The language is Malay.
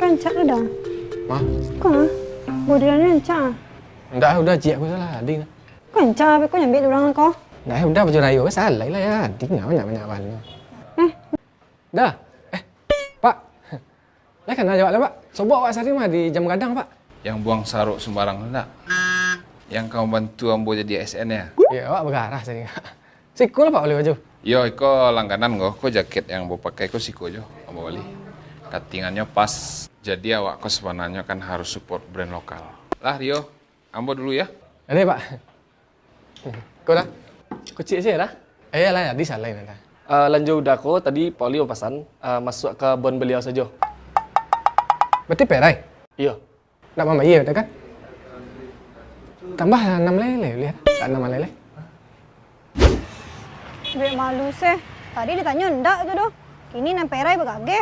rancak dah. Mah? Kau bodiran rancak. Enggak, udah Cik aku salah Ading. Rancak tapi kau nyambil orang kau. Nah, udah baju rayu salah lah ya. Ading banyak banyak. Dah. Pak. Lah kan jawab lah, Pak. Sobok Pak Sari mah di jam gadang, Pak. Yang buang saruk sembarang enggak? Yang kamu bantu ambo jadi ASN ya? Ya, Pak begarah tadi. Siku lah Pak beli baju. Yo, iko langganan ko jaket yang ambo pakai ko siku jo, ambo beli. Katingannya pas. Jadi awak ko sebenarnya kan harus support brand lokal. Lah Rio, ambo dulu ya. Ada Pak. Kau dah? Kecil sih dah. Lah, di salah ini dah. Lanjut udah ko tadi Pauli mau pesan masuk ke bon beliau saja. Berarti perai? Iya. Nak mama iya dah kan? Tambah 6 lele, lihat. Tak 6 lele. Bek malu sih. Tadi ditanya ndak tu doh. Kini namperai bagage.